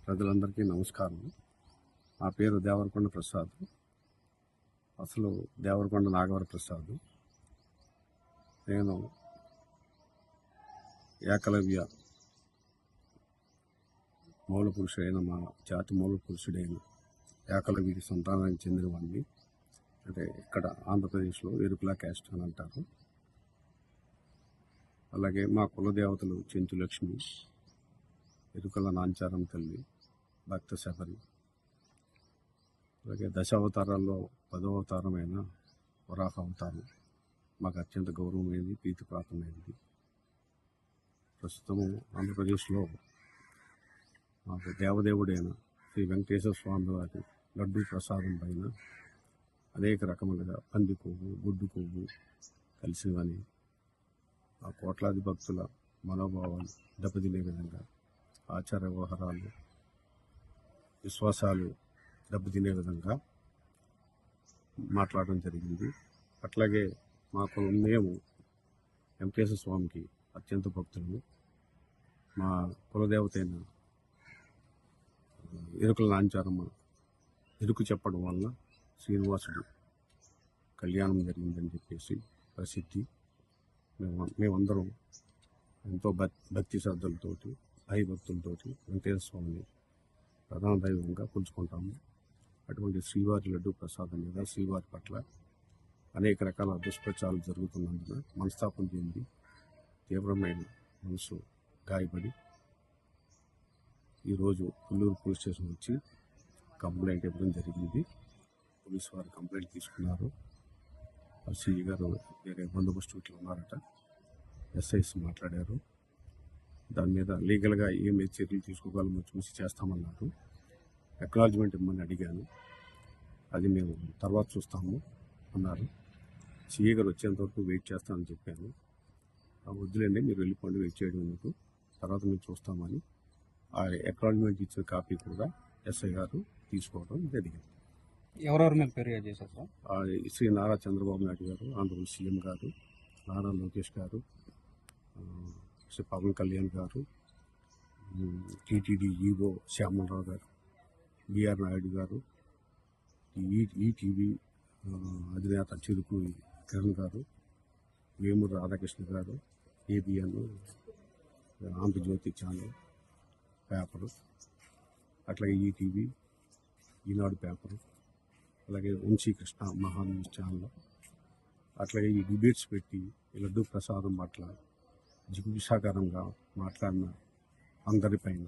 ప్రజలందరికీ నమస్కారం. నా పేరు దేవరకొండ ప్రసాద్. అసలు దేవరకొండ నాగవర ప్రసాద్. నేను ఏకలవ్య మూల పురుషుడైన మా జాతి మూల పురుషుడైన ఏకలవ్యకి సంతానానికి చెందినవాడిని. అంటే ఇక్కడ ఆంధ్రప్రదేశ్లో ఎరుకుల క్యాస్ట్ అని అంటారు. అలాగే మా కులదేవతలు చెంచులక్ష్మి, ఎరుకల నాంచారం తల్లి, భక్త శబరి. అలాగే దశావతారాల్లో 10వ అవతారమైన వరాహ అవతారం మాకు అత్యంత గౌరవమైనది, ప్రీతిప్రాతమైనది. ప్రస్తుతము ఆంధ్రప్రదేశ్లో మాకు దేవదేవుడైన శ్రీ వెంకటేశ్వర స్వామి వారి లడ్డూ ప్రసాదం పైన అనేక రకములుగా పంది కొవ్వు, గుడ్డు కొవ్వు కలిసివని ఆ కోట్లాది భక్తుల మనోభావాలు దెబ్బతినే విధంగా, ఆచార వ్యవహారాలు, విశ్వాసాలు దెబ్బతినే విధంగా మాట్లాడడం జరిగింది. అట్లాగే మేము వెంకటేశ్వర స్వామికి అత్యంత భక్తులు. మా కులదేవత అయిన ఎరుకల నాంచారమ్మ ఎరుకు చెప్పడం వలన శ్రీనివాసుడు కళ్యాణం జరిగిందని చెప్పేసి ప్రసిద్ధి. మేమందరం ఎంతో భక్తి శ్రద్ధలతోటి, భయభక్తులతోటి వెంకటేశ్వర స్వామిని ప్రధాన దైవంగా కొలుచుకుంటాము. అటువంటి శ్రీవారి లడ్డూ ప్రసాదం మీద శ్రీవారి పట్ల అనేక రకాల దుష్ప్రచారాలు జరుగుతున్నందున మనస్తాపం చెంది తీవ్రమైన మనసు గాయపడి ఈరోజు పుల్లూరు పోలీస్ స్టేషన్ వచ్చి కంప్లైంట్ ఇవ్వడం జరిగింది. పోలీసు వారు కంప్లైంట్ తీసుకున్నారు. సిఈ గారు వేరే బందోబస్తు ఇట్లా ఉన్నారట. ఎస్ఐస్ మాట్లాడారు. దాని మీద లీగల్గా ఏమి చర్యలు తీసుకోగలమో చూసి చేస్తామన్నారు. అక్నాలజ్మెంట్ ఇమ్మని అడిగాను. అది మేము తర్వాత చూస్తాము అన్నారు. సిఏ గారు వచ్చేంత వరకు వెయిట్ చేస్తామని చెప్పాను. వద్దులేండి, మీరు వెళ్ళిపోండి, వెయిట్ చేయడం ఎందుకు, తర్వాత మేము చూస్తామని ఆ అక్నాలజ్మెంట్ ఇచ్చిన కాపీ కూడా ఎస్ఐ గారు తీసుకోవడం జరిగింది. ఎవరెవరు మీరు ఫిర్యాదు చేశారు సార్? శ్రీ నారా చంద్రబాబు నాయుడు గారు, ఆంధ్రప్రదేశ్ సీఎం గారు, నారా లోకేష్ గారు, శ్రీ పవన్ కళ్యాణ్ గారు, టీటీడీ ఈవో శ్యామలరావు గారు, బిఆర్ నాయుడు గారు, ఈటీవీ అధినేత చెరుకు కిరణ్ గారు, వేమూరు రాధాకృష్ణ గారు, ఏబిఎన్, ఆంధ్రజ్యోతి ఛానల్ పేపరు, అట్లాగే ఈటీవీ, ఈనాడు పేపరు, అలాగే వంశీకృష్ణ మహాన్యూస్ ఛానల్, అట్లాగే ఈ డిబేట్స్ పెట్టి లడ్డూ ప్రసాదం పట్ల జిగుసాకరంగా మాట్లాడిన అందరిపైన